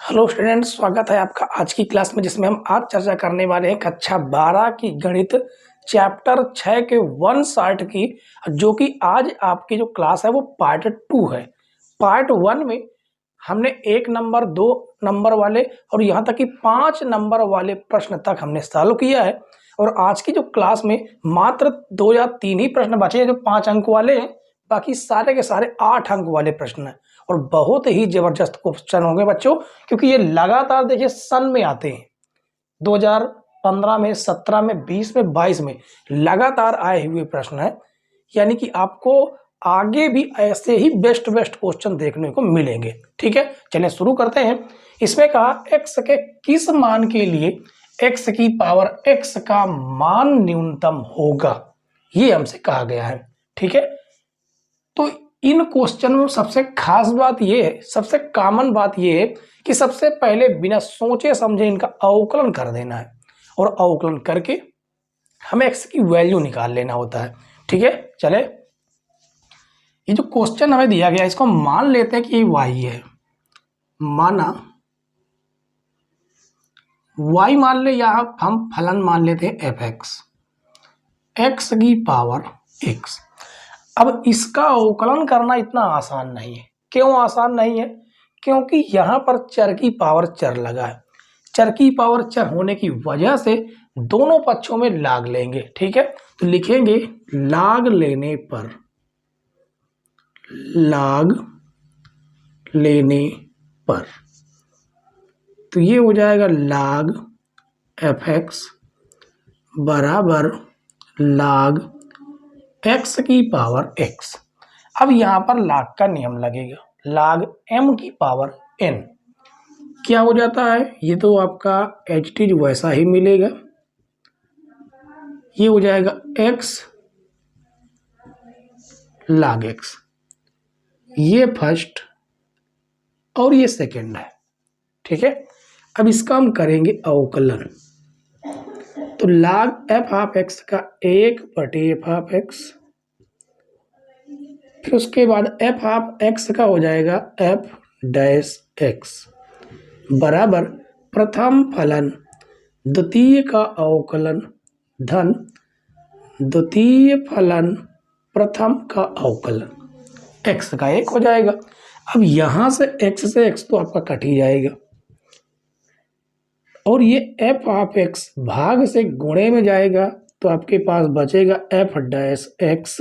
Hello students, स्वागत है आपका आज की क्लास में, जिसमें हम आज चर्चा करने वाले हैं कक्षा 12 की गणित चैप्टर 6 के 160 की, जो कि आज आपकी जो क्लास है वो पार्ट 2 है। पार्ट 1 में हमने 1 नंबर 2 नंबर वाले और यहाँ तक कि 5 नंबर वाले प्रश्न तक हमने सॉल्व किया है। और आज की जो क्लास में मात्र 2 या 3 ही प्रश्न बचे हैं जो 5 अंक वाले हैं, बाकी सारे के सारे 8 अंक वाले प्रश्न हैं। और बहुत ही जबरदस्त क्वेश्चन होंगे बच्चों, क्योंकि ये लगातार देखिए सन में आते हैं। 2015 में, 17 में, 20 में, 22 में लगातार आए हुए प्रश्न है। यानी कि आपको आगे भी ऐसे ही बेस्ट क्वेश्चन देखने को मिलेंगे। ठीक है, चलिए शुरू करते हैं। इसमें कहा x के किस मान के लिए x की पावर x का मान न्यूनतम होगा, ये हमसे कहा गया है। ठीक है, तो इन क्वेश्चन में सबसे खास बात यह है, सबसे कॉमन बात यह है कि सबसे पहले बिना सोचे समझे इनका अवकलन कर देना है और अवकलन करके हमें x की वैल्यू निकाल लेना होता है। ठीक है, चले ये जो क्वेश्चन हमें दिया गया इसको मान लेते हैं कि ये y है। माना y मान ले, या हम फलन मान लेते हैं fx, x की पावर x। अब इसका अवकलन करना इतना आसान नहीं है। क्यों आसान नहीं है? क्योंकि यहां पर चर की पावर चर लगा है। चर की पावर चर होने की वजह से दोनों पक्षों में लाग लेंगे। ठीक है, तो लिखेंगे लाग लेने पर, लाग लेने पर, तो ये हो जाएगा लाग fx बराबर लाग x की पावर x। अब यहां पर लाग का नियम लगेगा, लाग m की पावर n। क्या हो जाता है? ये तो आपका एच टी वैसा ही मिलेगा। ये हो जाएगा x लाग x, ये फर्स्ट और ये सेकंड है। ठीक है, अब इसका हम करेंगे अवकलन। तो लाग एफ ऑफ एक्स का 1/f ऑफ एक्स, फिर उसके बाद एफ ऑफ एक्स का हो जाएगा एफ डैश एक्स बराबर प्रथम फलन द्वितीय का अवकलन धन द्वितीय फलन प्रथम का अवकलन। एक्स का 1 हो जाएगा। अब यहां से x तो आपका कट ही जाएगा, और ये एफ ऑफ एक्स भाग से गुणे में जाएगा, तो आपके पास बचेगा एफ डैश एक्स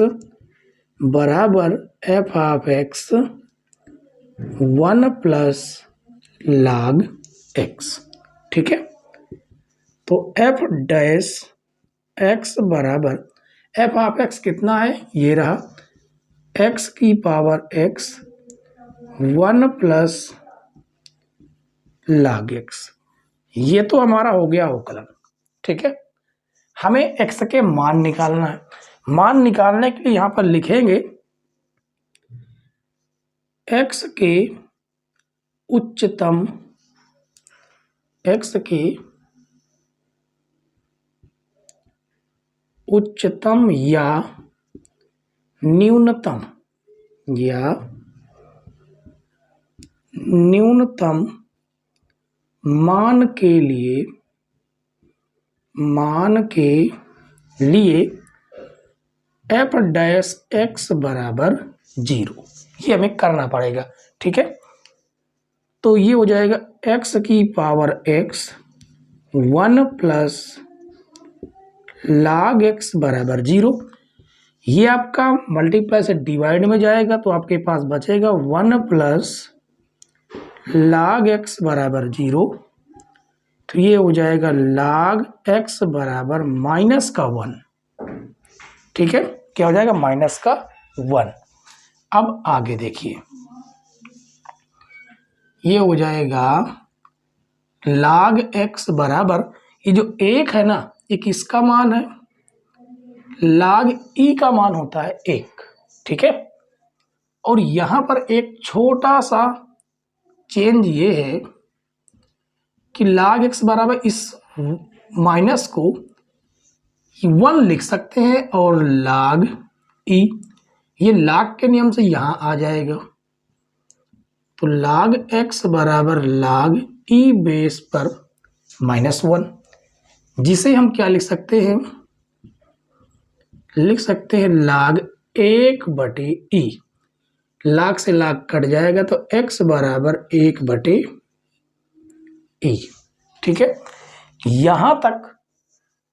बराबर एफ ऑफ एक्स 1 प्लस लाग एक्स। ठीक है, तो एफ डैश एक्स बराबर एफ ऑफ एक्स कितना है? ये रहा एक्स की पावर एक्स 1 प्लस लाग एक्स। ये तो हमारा हो गया अवकलन। ठीक है, हमें x के मान निकालना है। मान निकालने के लिए यहां पर लिखेंगे x के उच्चतम, x के उच्चतम या न्यूनतम, या न्यूनतम मान के लिए, एफ डैश एक्स बराबर 0, ये हमें करना पड़ेगा। ठीक है, तो ये हो जाएगा एक्स की पावर एक्स 1 प्लस लाग एक्स बराबर 0। ये आपका मल्टीप्लाई से डिवाइड में जाएगा, तो आपके पास बचेगा 1 प्लस लाग एक्स बराबर 0। तो ये हो जाएगा लाग एक्स बराबर माइनस का 1। ठीक है, क्या हो जाएगा? माइनस का 1। अब आगे देखिए, ये हो जाएगा लाग एक्स बराबर, ये जो 1 है ना, ये किसका मान है? लाग ई का मान होता है 1। ठीक है, और यहां पर एक छोटा सा चेंज ये है कि लाग एक्स बराबर इस माइनस को 1 लिख सकते हैं, और लाग ई, ये लाग के नियम से यहां आ जाएगा। तो log x बराबर log e बेस पर -1, जिसे हम क्या लिख सकते हैं, लिख सकते हैं log 1/e। log से log कट जाएगा तो x बराबर 1/e। ठीक है, यहां तक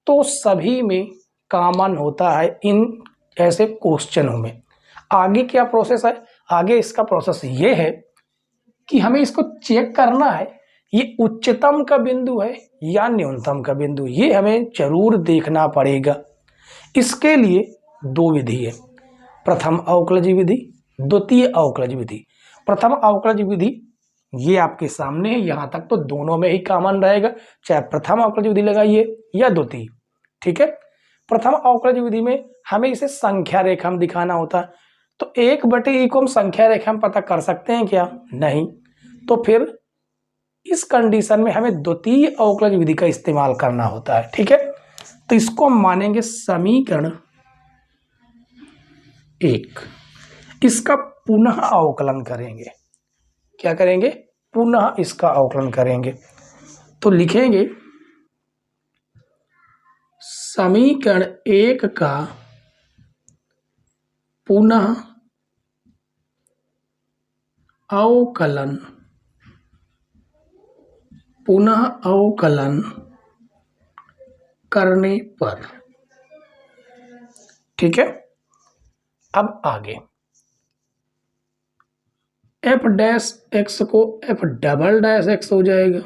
तो सभी में कॉमन होता है इन ऐसे क्वेश्चनों में। आगे क्या प्रोसेस है, आगे इसका प्रोसेस ये है कि हमें इसको चेक करना है ये उच्चतम का बिंदु है या न्यूनतम का बिंदु, ये हमें जरूर देखना पड़ेगा। इसके लिए दो विधि है, प्रथम अवकलज विधि, द्वितीय अवकलज विधि। प्रथम अवकलज विधि ये आपके सामने है, यहां तक तो दोनों में ही कॉमन रहेगा, चाहे प्रथम अवकलज विधि लगाइए या द्वितीय। ठीक है, प्रथम अवकलज विधि में हमें इसे संख्या रेखा में दिखाना होता है, तो 1/e को हम संख्या रेखा में पता कर सकते हैं क्या, नहीं। तो फिर इस कंडीशन में हमें द्वितीय अवकलज विधि का इस्तेमाल करना होता है। ठीक है, तो इसको हम मानेंगे समीकरण 1। इसका पुनः अवकलन करेंगे, क्या करेंगे, पुनः इसका अवकलन करेंगे। तो लिखेंगे समीकरण 1 का पुनः अवकलन, पुनः अवकलन करने पर। ठीक है, अब आगे f डैश x को f डबल डैश x हो जाएगा,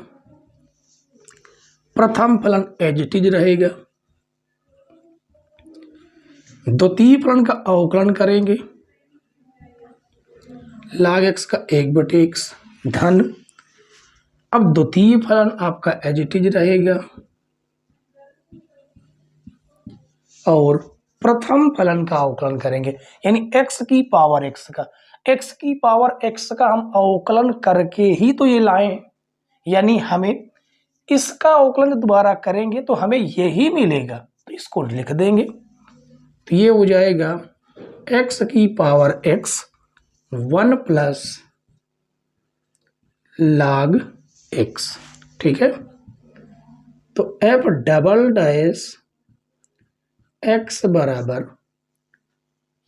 प्रथम फलन एज इट इज रहेगा, द्वितीय फलन का अवकलन करेंगे, log x का 1/x धन, अब द्वितीय फलन आपका एज इट इज रहेगा और प्रथम फलन का अवकलन करेंगे, यानी x की पावर x का, x की पावर x का हम अवकलन करके ही तो ये लाए, यानी हमें इसका अवकलन दोबारा करेंगे तो हमें यही मिलेगा, तो इसको लिख देंगे। तो ये हो जाएगा x की power x 1 plus log x। ठीक है, तो f डबल डैश x बराबर,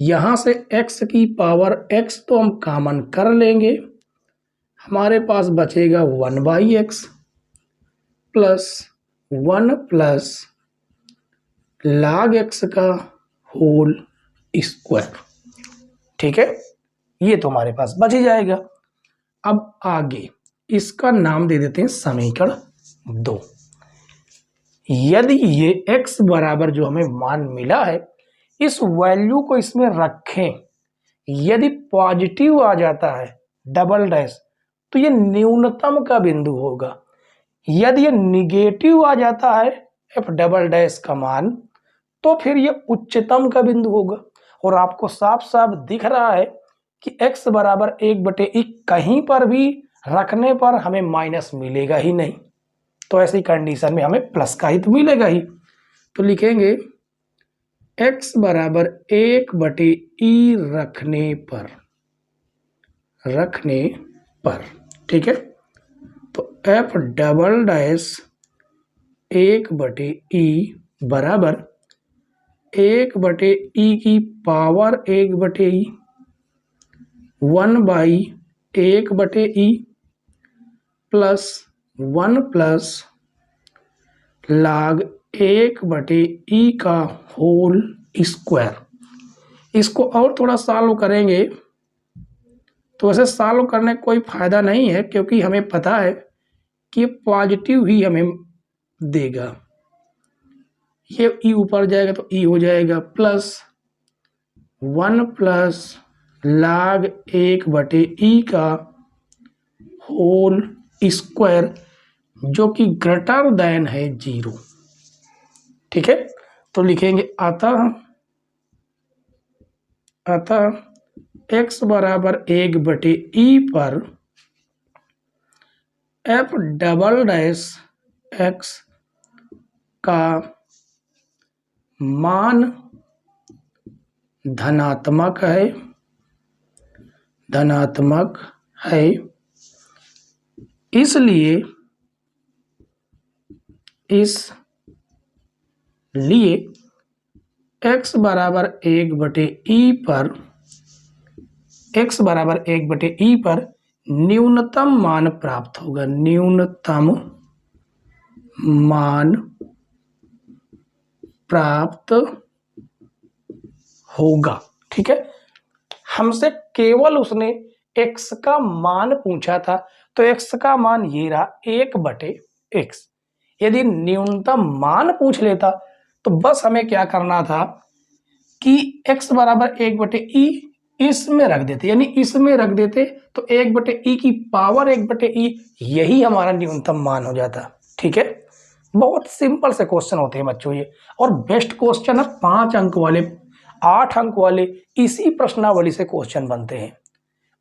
यहां से x की पावर x तो हम कॉमन कर लेंगे, हमारे पास बचेगा 1/x plus 1 plus log x का होल स्क्वायर। ठीक है, ये तो हमारे पास बच ही जाएगा। अब आगे इसका नाम दे देते हैं समीकरण 2। यदि ये x बराबर जो हमें मान मिला है, इस वैल्यू को इसमें रखें, यदि पॉजिटिव आ जाता है डबल डैश तो ये न्यूनतम का बिंदु होगा, यदि ये निगेटिव आ जाता है f डबल डैश का मान तो फिर ये उच्चतम का बिंदु होगा। और आपको साफ साफ दिख रहा है कि x बराबर 1/e कहीं पर भी रखने पर हमें माइनस मिलेगा ही नहीं, तो ऐसी कंडीशन में हमें प्लस का ही तो मिलेगा ही। तो लिखेंगे x बराबर 1/e रखने पर। ठीक है, तो f डबल डैश 1/e बराबर 1/e की power 1/e 1/1/e plus 1 plus log 1/e का होल स्क्वायर। इसको और थोड़ा सॉल्व करेंगे तो वैसे सॉल्व करने का कोई फायदा नहीं है, क्योंकि हमें पता है कि पॉजिटिव ही हमें देगा। ये e ऊपर जाएगा तो e हो जाएगा प्लस 1 प्लस log 1/e का होल स्क्वायर, जो कि ग्रेटर देन है 0। ठीक है, तो लिखेंगे अतः x बराबर 1/e पर f डबल डैश x का मान धनात्मक है इसलिए x बराबर 1/e पर न्यूनतम मान प्राप्त होगा, न्यूनतम मान प्राप्त होगा। ठीक है, हमसे केवल उसने x का मान पूछा था, तो x का मान ये रहा 1/x। यदि न्यूनतम मान पूछ लेता तो बस हमें क्या करना था कि x बराबर 1/e इसमें रख देते, यानी इसमें रख देते तो 1/e की पावर 1/e यही हमारा न्यूनतम मान हो जाता। ठीक है, बहुत सिंपल से क्वेश्चन होते हैं बच्चों ये, और बेस्ट क्वेश्चन है 5 अंक वाले, 8 अंक वाले, इसी प्रश्नावली से क्वेश्चन बनते हैं।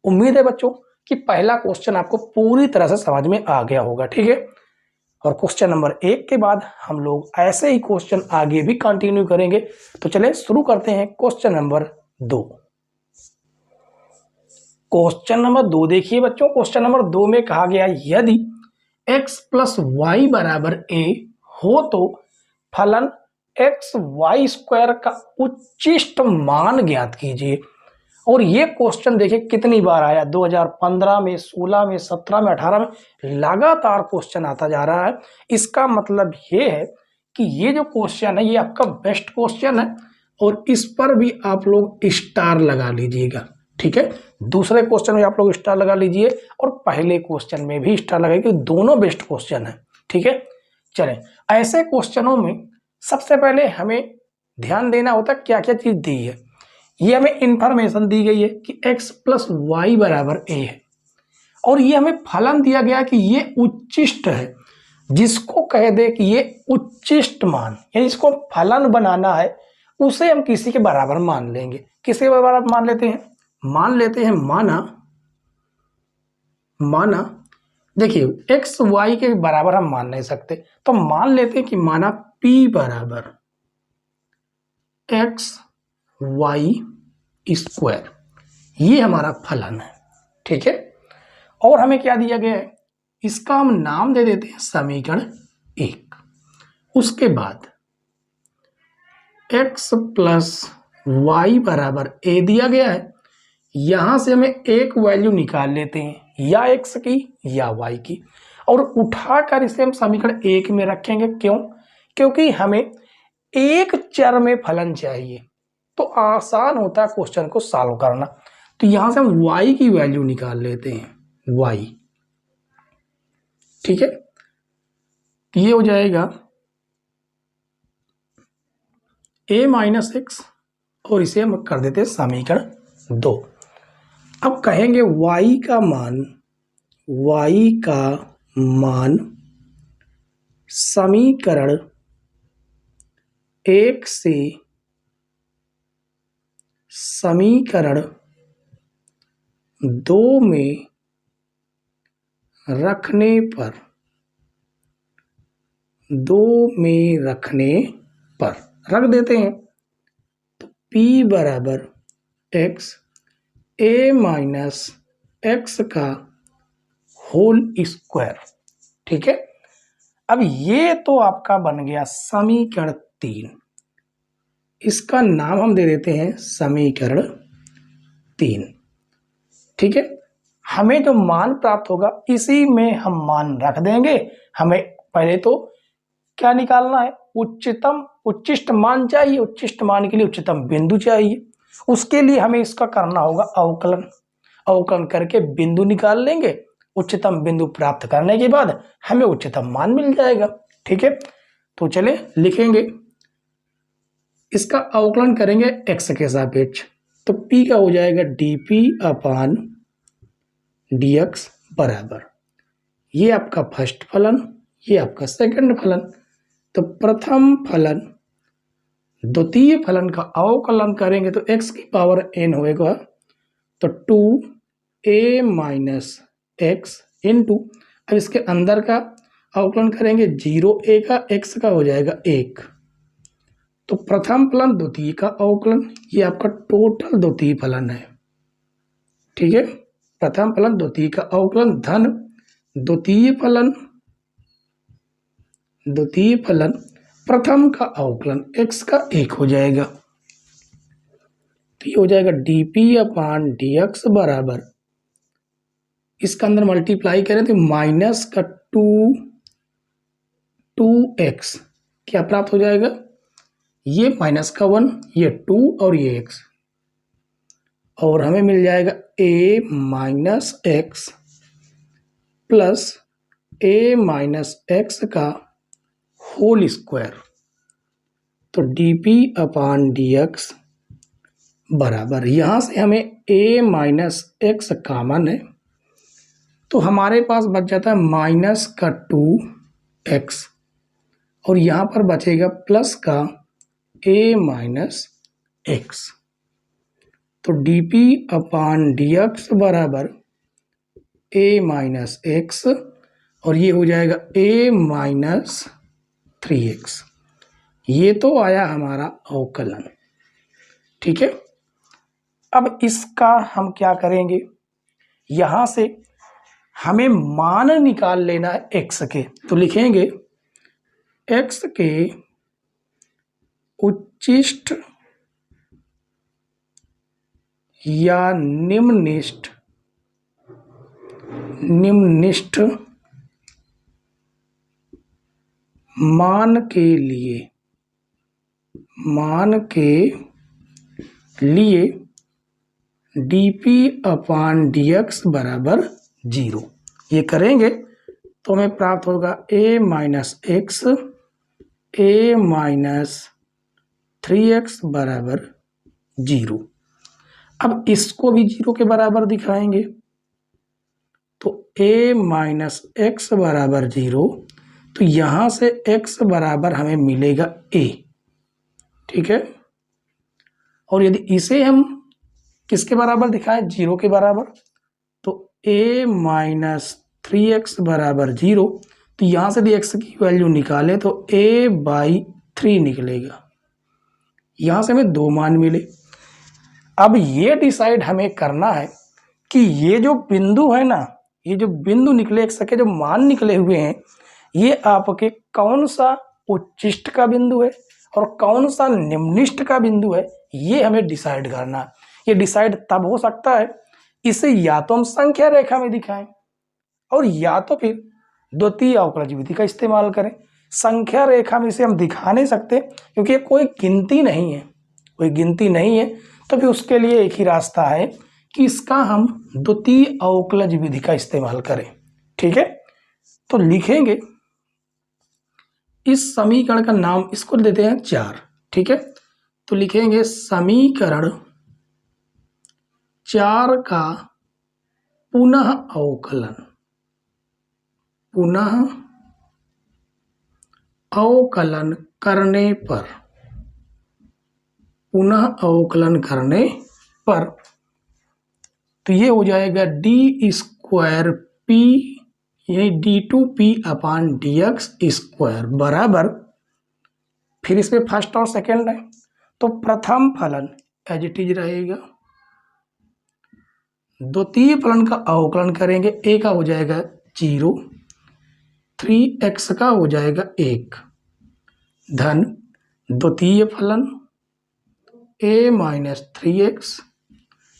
उम्मीद है बच्चों कि पहला क्वेश्चन आपको पूरी तरह से समझ में आ गया होगा। ठीक है, और क्वेश्चन नंबर 1 के बाद हम लोग ऐसे ही क्वेश्चन आगे भी कंटिन्यू करेंगे। तो चले शुरू करते हैं क्वेश्चन नंबर 2। क्वेश्चन नंबर 2 देखिए बच्चों, क्वेश्चन नंबर 2 में कहा गया यदि x + y = a हो तो फलन xy² का उच्चिष्ट मान ज्ञात कीजिए। और ये क्वेश्चन देखिए कितनी बार आया, 2015 में, 16 में, 17 में, 18 में, लगातार क्वेश्चन आता जा रहा है। इसका मतलब ये है कि ये जो क्वेश्चन है ये आपका बेस्ट क्वेश्चन है, और इस पर भी आप लोग स्टार लगा लीजिएगा। ठीक है, दूसरे क्वेश्चन में आप लोग स्टार लगा लीजिए और पहले क्वेश्चन में भी स्टार लगाइए, क्योंकि दोनों बेस्ट क्वेश्चन है। ठीक है, चलें, ऐसे क्वेश्चनों में सबसे पहले हमें ध्यान देना होता है क्या क्या चीज दी है। ये हमें इंफॉर्मेशन दी गई है कि x + y = a है, और ये हमें फलन दिया गया कि ये उच्चिष्ट है। जिसको कह दे कि ये उच्चिष्ट मान, यानी इसको फलन बनाना है, उसे हम किसी के बराबर मान लेंगे। किसके बराबर मान लेते हैं? मान लेते हैं माना देखिए x y के बराबर हम मान नहीं सकते, तो मान लेते हैं कि माना p = xy², ये हमारा फलन है। ठीक है, और हमें क्या दिया गया है, इसका हम नाम दे देते हैं समीकरण 1। उसके बाद x + y = a दिया गया है, यहां से हमें एक वैल्यू निकाल लेते हैं, या x की या y की, और उठाकर इसे हम समीकरण 1 में रखेंगे। क्यों? क्योंकि हमें एक चर में फलन चाहिए, तो आसान होता है क्वेश्चन को सॉल्व करना। तो यहां से हम y की वैल्यू निकाल लेते हैं, y। ठीक है, ये हो जाएगा a - x, और इसे हम कर देते हैं समीकरण 2। अब कहेंगे y का मान समीकरण 1 से समीकरण 2 में रखने पर रख देते हैं, तो p = x a - x का होल स्क्वायर। ठीक है, अब ये तो आपका बन गया समीकरण 3, इसका नाम हम दे देते हैं समीकरण 3। ठीक है, हमें जो मान प्राप्त होगा इसी में हम मान रख देंगे। हमें पहले तो क्या निकालना है, उच्चिष्ट मान चाहिए। उच्चिष्ट मान के लिए उच्चतम बिंदु चाहिए, उसके लिए हमें इसका करना होगा अवकलन करके बिंदु निकाल लेंगे। उच्चतम बिंदु प्राप्त करने के बाद हमें उच्चतम मान मिल जाएगा। ठीक है, तो चले लिखेंगे, इसका अवकलन करेंगे x के सापेक्ष, तो p का हो जाएगा dp/dx बराबर, ये आपका फर्स्ट फलन, ये आपका सेकंड फलन। तो प्रथम फलन द्वितीय फलन का अवकलन करेंगे तो x की पावर n होएगा, तो 2a - x इंटू, अब इसके अंदर का अवकलन करेंगे 0a का, x का हो जाएगा 1। तो प्रथम फलन द्वितीय का अवकलन, ये आपका टोटल द्वितीय फलन है। ठीक है, प्रथम फलन द्वितीय का अवकलन धन द्वितीय फलन प्रथम का अवकलन x का 1 हो जाएगा। तो ये हो जाएगा dp/dx बराबर, इसका अंदर मल्टीप्लाई करें तो माइनस का 2x क्या प्राप्त हो जाएगा, ये माइनस का 1, ये 2 और ये x, और हमें मिल जाएगा a minus x plus a minus x का होल स्क्वायर। तो dp/dx बराबर, यहां से हमें a माइनस x कॉमन है तो हमारे पास बच जाता है माइनस का 2x, और यहाँ पर बचेगा प्लस का a माइनस x। तो dp/dx बराबर a माइनस x, और ये हो जाएगा a माइनस 3x। ये तो आया हमारा अवकलन। ठीक है, अब इसका हम क्या करेंगे, यहां से हमें मान निकाल लेना है x के। तो लिखेंगे x के उच्चिष्ट या निम्निष्ठ मान के लिए dp/dx बराबर 0। ये करेंगे तो हमें प्राप्त होगा a minus x, a minus 3x बराबर 0। अब इसको भी 0 के बराबर दिखाएंगे तो a माइनस x बराबर 0, तो यहां से x बराबर हमें मिलेगा a। ठीक है, और यदि इसे हम किसके बराबर दिखाएं, 0 के बराबर, तो a माइनस 3x बराबर 0, तो यहां से यदि x की वैल्यू निकालें तो a/3 निकलेगा। यहां से हमें 2 मान मिले। अब ये डिसाइड हमें करना है कि ये जो बिंदु है ना, ये जो बिंदु निकले x के जो मान निकले हुए हैं, ये आपके कौन सा उच्चिष्ट का बिंदु है और कौन सा निम्निष्ठ का बिंदु है, ये हमें डिसाइड करना है। ये डिसाइड तब हो सकता है इसे या तो हम संख्या रेखा में दिखाएं और या तो फिर द्वितीय अवकलज विधि का इस्तेमाल करें। संख्या रेखा में इसे हम दिखा नहीं सकते क्योंकि कोई गिनती नहीं है, तो फिर उसके लिए एक ही रास्ता है कि इसका हम द्वितीय अवकलज विधि का इस्तेमाल करें। ठीक है, तो लिखेंगे इस समीकरण का नाम, इसको देते हैं 4। ठीक है, तो लिखेंगे समीकरण 4 का पुनः अवकलन करने पर तो ये हो जाएगा d²p यानी d2p/dx स्क्वायर बराबर, फिर इसमें फर्स्ट और सेकंड है तो प्रथम फलन एज इट इज रहेगा, द्वितीय फलन का अवकलन करेंगे, a का हो जाएगा 0, 3x का हो जाएगा 1, धन द्वितीय फलन a माइनस 3x,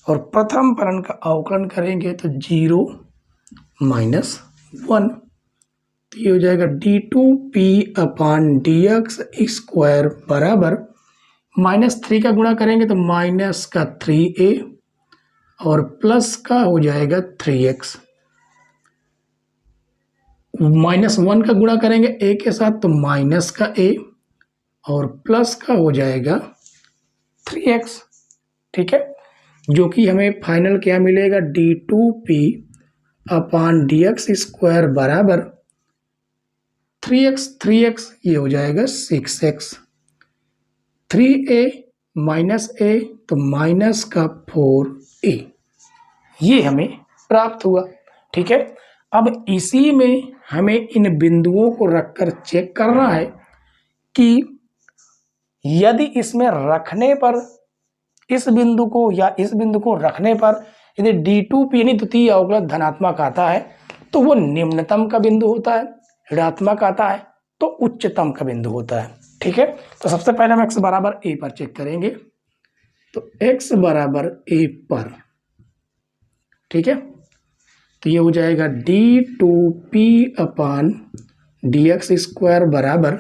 और प्रथम फलन का अवकलन करेंगे तो 0 माइनस 1, तो ये हो जाएगा d2p/dx स्क्वायर बराबर, -3 का गुणा करेंगे तो माइनस का 3a और प्लस का हो जाएगा 3x, -1 का गुणा करेंगे a के साथ तो माइनस का a और प्लस का हो जाएगा 3x। ठीक है, जो कि हमें फाइनल क्या मिलेगा, d2p/dx स्क्वायर बराबर 3x ये हो जाएगा 6x, 3a माइनस a तो माइनस का 4a, ये हमें प्राप्त हुआ। ठीक है, अब इसी में हमें इन बिंदुओं को रखकर चेक करना है कि यदि इसमें रखने पर, इस बिंदु को या इस बिंदु को रखने पर यदि d2p यानी द्वितीय अवकलज धनात्मक आता है तो वो निम्नतम का बिंदु होता है, ऋणात्मक आता है तो उच्चतम का बिंदु होता है। ठीक है, तो सबसे पहले हम x बराबर a पर चेक करेंगे। तो x बराबर a पर, ठीक है, तो ये हो जाएगा d2p अपान dx स्क्वायर बराबर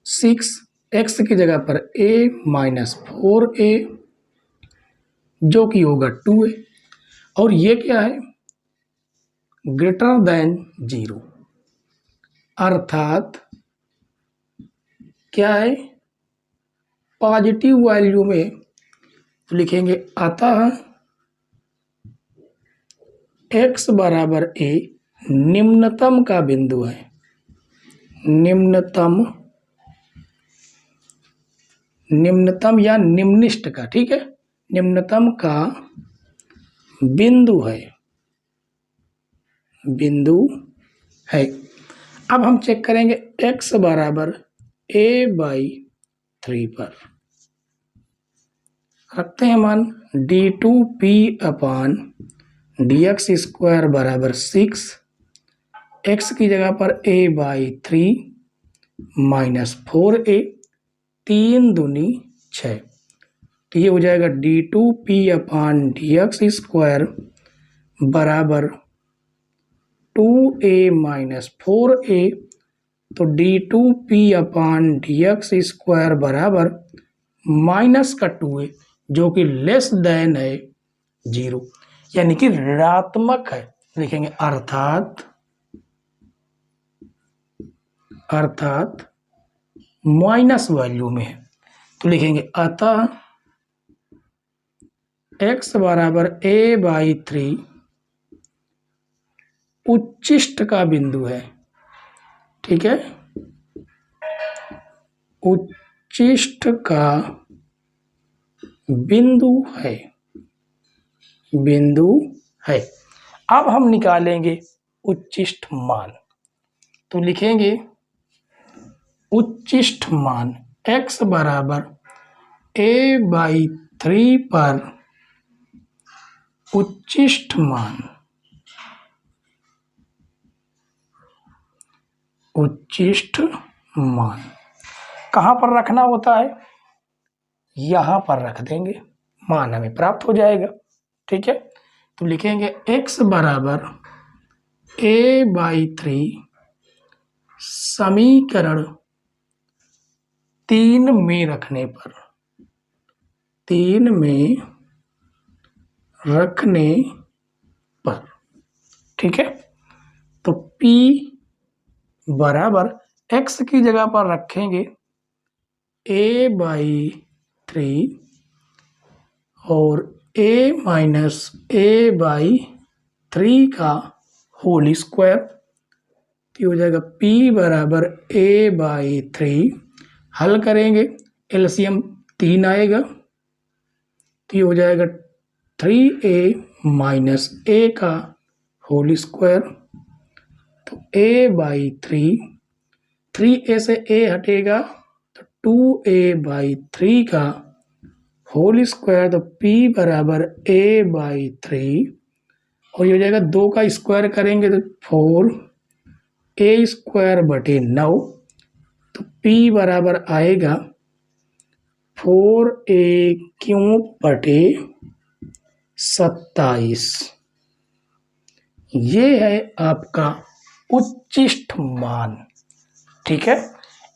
6, x की जगह पर a माइनस 4a जो कि होगा 2a, और ये क्या है, ग्रेटर देन 0, अर्थात क्या है, पॉजिटिव वैल्यू में लिखेंगे। अतः x बराबर a निम्नतम का बिंदु है, निम्नतम या निम्निष्ट का, ठीक है, निम्नतम का बिंदु है। अब हम चेक करेंगे x बराबर a/3 पर, रखते हैं मान d2p अपान dx स्क्वायर बराबर 6, x की जगह पर a/3 माइनस 4a, 3 दूनी 6, तो ये हो जाएगा d2p अपान dx स्क्वायर बराबर 2a माइनस 4a, तो d2p अपान dx स्क्वायर बराबर माइनस का 2a जो कि लेस देन है 0, यानी कि ऋणात्मक है, लिखेंगे। अर्थात माइनस वैल्यू में है, तो लिखेंगे अतः x बराबर a/3 उच्चिष्ट का बिंदु है। ठीक है, उच्चिष्ट का बिंदु है। अब हम निकालेंगे उच्चिष्ट मान, तो लिखेंगे उच्चिष्ट मान x बराबर a/3 पर उच्चिष्ट मान कहाँ पर रखना होता है, यहाँ पर रख देंगे, मान हमें प्राप्त हो जाएगा। ठीक है, तो लिखेंगे x बराबर a/3 समीकरण 3 में रखने पर, ठीक है, तो p बराबर x की जगह पर रखेंगे a/3 और a माइनस a/3 का होल स्क्वायर, तो हो जाएगा p बराबर a/3, हल करेंगे एलसीएम 3 आएगा, तो ये हो जाएगा 3a माइनस a का होल स्क्वायर, तो a/3, 3a से a हटेगा तो 2a/3 का होल स्क्वायर, तो p बराबर a/3, और ये हो जाएगा 2 का स्क्वायर करेंगे तो 4a स्क्वायर बटे 9, तो p बराबर आएगा 4a क्यूब बटे 27। ये है आपका उच्चिष्ट मान। ठीक है,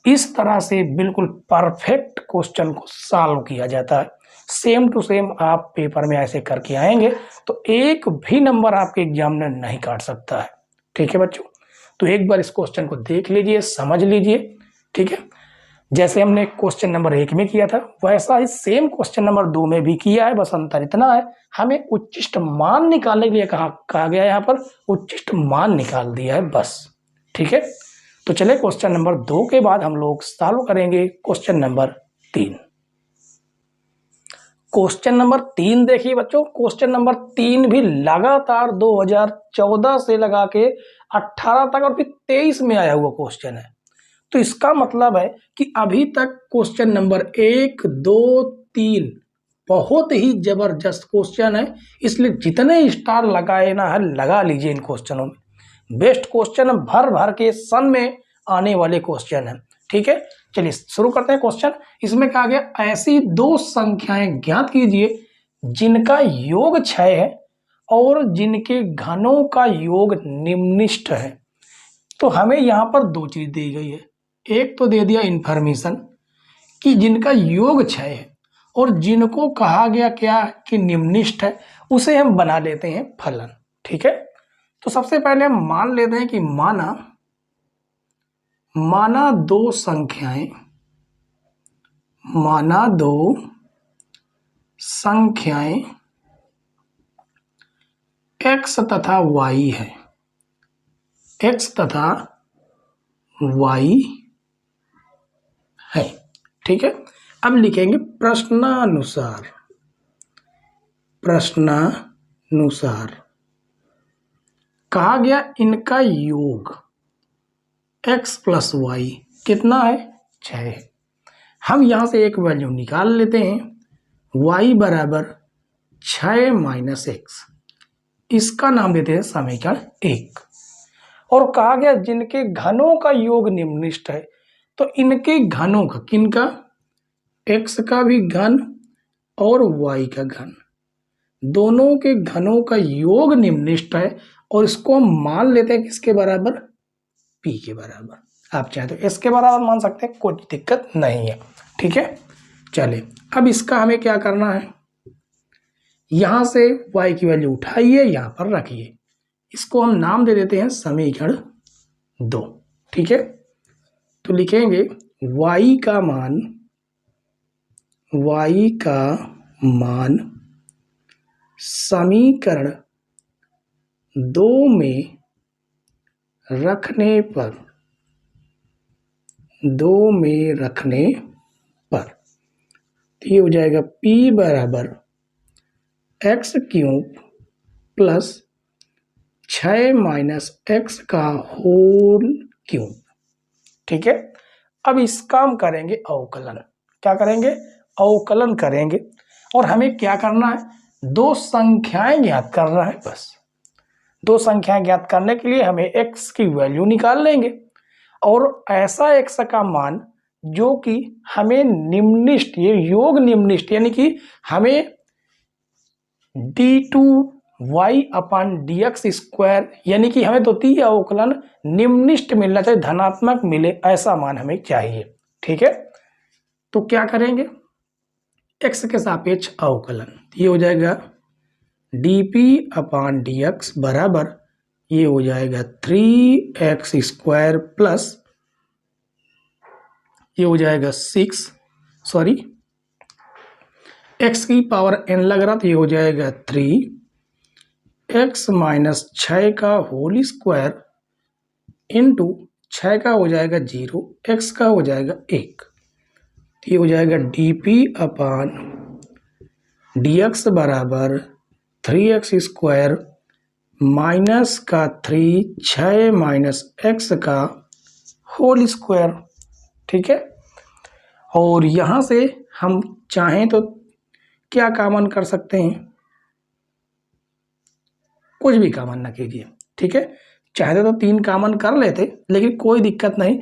इस तरह से बिल्कुल परफेक्ट क्वेश्चन को सॉल्व किया जाता है। सेम टू सेम आप पेपर में ऐसे करके आएंगे तो एक भी नंबर आपके एग्जामिनर नहीं काट सकता है। ठीक है बच्चों, तो एक बार इस क्वेश्चन को देख लीजिए, समझ लीजिए। ठीक है, जैसे हमने क्वेश्चन नंबर 1 में किया था वैसा ही सेम क्वेश्चन नंबर 2 में भी किया है, बस अंतर इतना है हमें उच्चिष्ट मान निकालने के लिए कहा गया है, यहाँ पर उच्चिष्ट मान निकाल दिया है बस। ठीक है, तो चले क्वेश्चन नंबर 2 के बाद हम लोग सॉल्व करेंगे क्वेश्चन नंबर 3। क्वेश्चन नंबर 3 देखिए बच्चों, क्वेश्चन नंबर 3 भी लगातार 2014 से लगा के 18 तक और फिर 23 में आया हुआ क्वेश्चन है। तो इसका मतलब है कि अभी तक क्वेश्चन नंबर 1, 2, 3 बहुत ही जबरदस्त क्वेश्चन है, इसलिए जितने स्टार लगाए ना है लगा लीजिए इन क्वेश्चनों में। बेस्ट क्वेश्चन भर भर के सन में आने वाले क्वेश्चन है। ठीक है, चलिए शुरू करते हैं क्वेश्चन। इसमें कहा गया ऐसी दो संख्याएं ज्ञात कीजिए जिनका योग 6 है और जिनके घनों का योग निम्निष्ठ है। तो हमें यहां पर दो चीज दी गई है। एक तो दे दिया इंफॉर्मेशन कि जिनका योग 6 है और जिनको कहा गया क्या कि निम्निष्ठ है, उसे हम बना लेते हैं फलन। ठीक है, तो सबसे पहले हम मान लेते हैं कि माना दो संख्याएं, माना दो संख्याएं x तथा y है, x तथा y है। ठीक है, अब लिखेंगे प्रश्नानुसार कहा गया इनका योग x प्लस वाई कितना है 6 है। हम यहां से एक वैल्यू निकाल लेते हैं, y बराबर 6 माइनस एक्स, इसका नाम देते हैं समीकरण 1। और कहा गया जिनके घनों का योग निम्निष्ठ है, तो इनके घनों का, किनका, x का भी घन और y का घन, दोनों के घनों का योग निम्निष्ठ है और इसको हम मान लेते हैं किसके बराबर, p के बराबर। आप चाहे तो s के बराबर मान सकते हैं, कोई दिक्कत नहीं है। ठीक है, चलिए अब इसका हमें क्या करना है, यहां से y की वैल्यू उठाइए, यहां पर रखिए, इसको हम नाम दे देते हैं समीकरण 2। ठीक है, तो लिखेंगे y का मान समीकरण 2 में रखने पर तो ये हो जाएगा p बराबर x cube plus 6 minus x का होल क्यूब। ठीक है, अब इसका हम करेंगे अवकलन। क्या करेंगे, अवकलन करेंगे। और हमें क्या करना है, दो संख्याएं ज्ञात करना है बस। दो संख्याएं ज्ञात करने के लिए हमें x की वैल्यू निकाल लेंगे और ऐसा x का मान जो कि हमें निम्निष्ठ, ये योग निम्निष्ठ, यानी कि हमें d2y अपान dx स्क्वायर, यानी कि हमें द्वितीय अवकलन निम्निष्ठ मिलना चाहिए, धनात्मक मिले, ऐसा मान हमें चाहिए। ठीक है, तो क्या करेंगे, x के सापेक्ष अवकलन, ये हो जाएगा dp अपान dx बराबर, ये हो जाएगा 3x स्क्वायर प्लस ये हो जाएगा 6 की पावर n लग रहा, तो ये हो जाएगा 3x माइनस 6 का होल स्क्वायर इंटू 6 का हो जाएगा 0, x का हो जाएगा 1, तो ये हो जाएगा dp अपान dx बराबर 3x स्क्वायर माइनस का 6 माइनस x का होल स्क्वायर। ठीक है, और यहां से हम चाहें तो क्या कॉमन कर सकते हैं, कुछ भी कॉमन ना कीजिए। ठीक है, चाहते तो 3 कॉमन कर लेते, लेकिन कोई दिक्कत नहीं,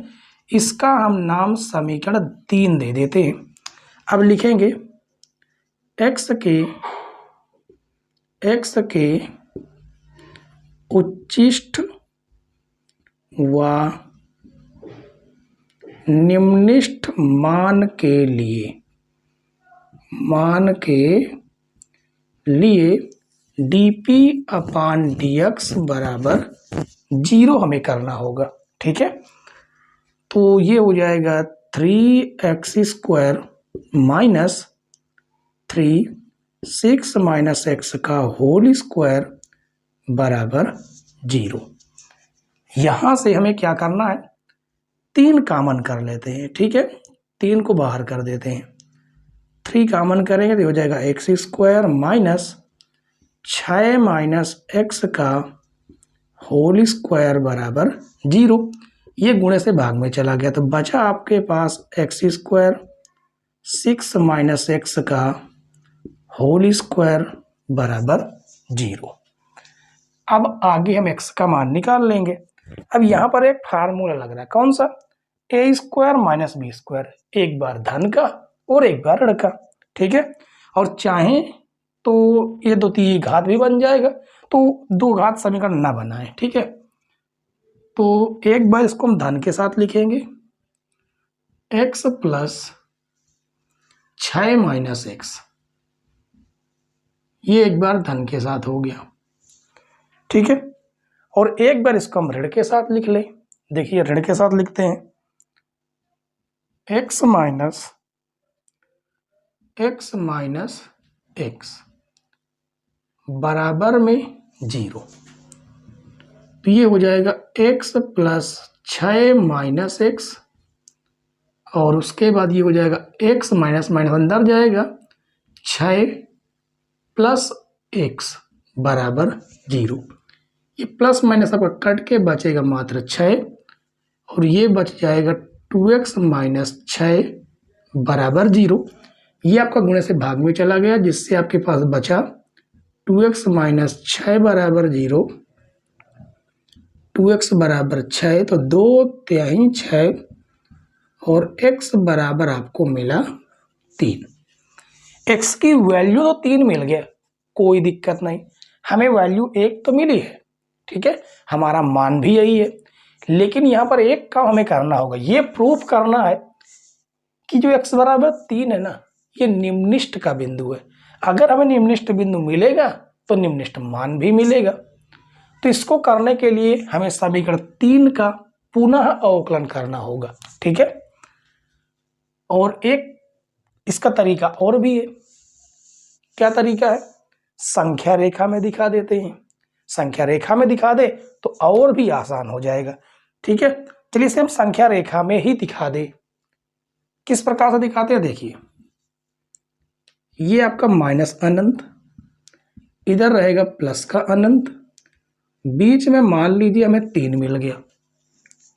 इसका हम नाम समीकरण 3 दे देते हैं। अब लिखेंगे x के उच्चिष्ट व निम्निष्ठ मान के लिए dp अपान dx बराबर 0 हमें करना होगा। ठीक है, तो ये हो जाएगा 3x square minus 6 minus x का होल स्क्वायर बराबर 0। यहां से हमें क्या करना है, 3 कॉमन कर लेते हैं। ठीक है, 3 को बाहर कर देते हैं, 3 कॉमन करेंगे तो हो जाएगा x square minus 6 minus x का होल स्क्वायर बराबर 0। ये गुणे से भाग में चला गया, तो बचा आपके पास एक्स स्क्वायर 6 माइनस एक्स का होल स्क्वायर बराबर 0। अब आगे हम x का मान निकाल लेंगे। अब यहाँ पर एक फार्मूला लग रहा है, कौन सा? ए स्क्वायर माइनस बी स्क्वायर, एक बार धन का और एक बार ऋण का, ठीक है। और चाहे तो ये दो तीन घात भी बन जाएगा, तो दो घात समीकरण ना बनाए, ठीक है। तो एक बार इसको हम धन के साथ लिखेंगे, x प्लस 6 माइनस एक्स, ये एक बार धन के साथ हो गया, ठीक है। और एक बार इसको हम ऋण के साथ लिख लें। देखिए ऋण के साथ लिखते हैं, x माइनस एक्स बराबर में 0। तो ये हो जाएगा x प्लस 6 माइनस एक्स, और उसके बाद ये हो जाएगा x माइनस माइनस अंदर जाएगा, 6 प्लस एक्स बराबर 0। ये प्लस माइनस आपका कट के बचेगा मात्र 6, और ये बच जाएगा 2x माइनस 6 बराबर 0। ये आपका गुणे से भाग में चला गया, जिससे आपके पास बचा 2x माइनस 6 बराबर 0, 2x बराबर 6, तो 2/3 6, और x बराबर आपको मिला 3। x की वैल्यू तो 3 मिल गया, कोई दिक्कत नहीं, हमें वैल्यू 1 तो मिली है, ठीक है, हमारा मान भी यही है। लेकिन यहाँ पर एक काम हमें करना होगा, ये प्रूफ करना है कि जो x बराबर 3 है ना, ये निम्निष्ठ का बिंदु है। अगर हमें निम्निष्ठ बिंदु मिलेगा तो निम्निष्ठ मान भी मिलेगा। तो इसको करने के लिए हमें समीकरण 3 का पुनः अवकलन करना होगा, ठीक है। और एक इसका तरीका और भी है। क्या तरीका है? संख्या रेखा में दिखा देते हैं। संख्या रेखा में दिखा दे तो और भी आसान हो जाएगा, ठीक है। चलिए इसे हम संख्या रेखा में ही दिखा दे। किस प्रकार से दिखाते हैं, देखिए ये आपका माइनस अनंत, इधर रहेगा प्लस का अनंत, बीच में मान लीजिए हमें 3 मिल गया,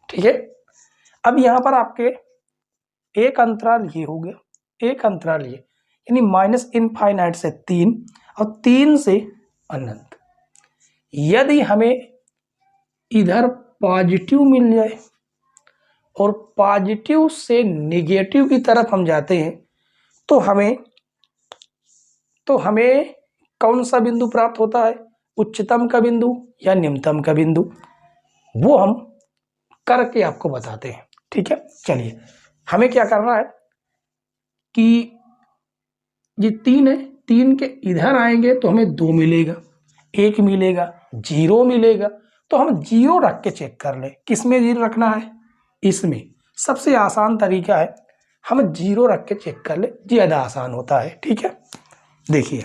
ठीक है। अब यहां पर आपके एक अंतराल ये हो गया, एक अंतराल ये, यानी माइनस इनफाइनाइट से 3 और 3 से अनंत। यदि हमें इधर पॉजिटिव मिल जाए और पॉजिटिव से निगेटिव की तरफ हम जाते हैं, तो हमें कौन सा बिंदु प्राप्त होता है? उच्चतम का बिंदु या निम्नतम का बिंदु? वो हम करके आपको बताते हैं, ठीक है। चलिए हमें क्या करना है कि ये 3 है, 3 के इधर आएंगे तो हमें 2 मिलेगा, 1 मिलेगा, 0 मिलेगा। तो हम 0 रख के चेक कर ले। किस में 0 रखना है? इसमें। सबसे आसान तरीका है, हम 0 रख के चेक कर ले, ज्यादा आसान होता है, ठीक है। देखिए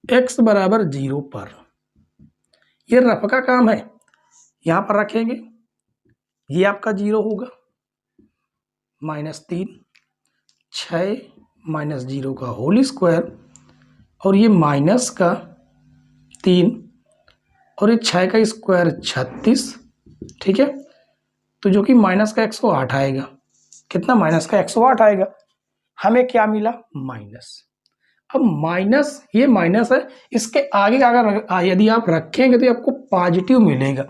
x बराबर 0 पर ये रफ का काम है, यहां पर रखेंगे, ये आपका 0 होगा, -3, 6 माइनस 0 का होल स्क्वायर, और ये माइनस का 3, और ये 6 का स्क्वायर 36, ठीक है। तो जो कि माइनस का 108 आएगा। कितना? माइनस का 108 आएगा। हमें क्या मिला? माइनस। अब माइनस, ये माइनस है, इसके आगे अगर यदि आप रखेंगे तो आपको पॉजिटिव मिलेगा।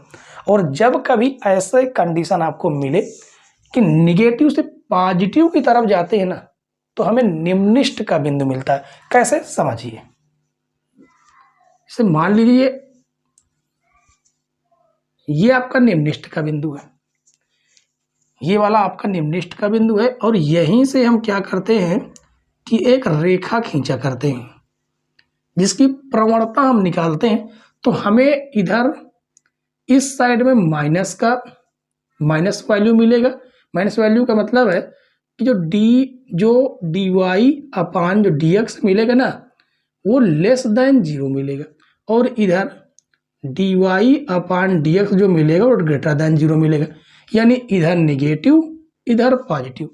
और जब कभी ऐसे कंडीशन आपको मिले कि निगेटिव से पॉजिटिव की तरफ जाते हैं ना, तो हमें निम्निष्ठ का बिंदु मिलता है। कैसे? समझिए। इसे मान लीजिए ये आपका निम्निष्ठ का बिंदु है, ये वाला आपका निम्निष्ठ का बिंदु है, और यहीं से हम क्या करते हैं कि एक रेखा खींचा करते हैं, जिसकी प्रवणता हम निकालते हैं। तो हमें इधर इस साइड में माइनस वैल्यू मिलेगा। माइनस वैल्यू का मतलब है कि जो dy अपान जो dx मिलेगा ना, वो लेस देन 0 मिलेगा, और इधर dy अपान dx जो मिलेगा वो ग्रेटर देन 0 मिलेगा। यानी इधर निगेटिव, इधर पॉजिटिव।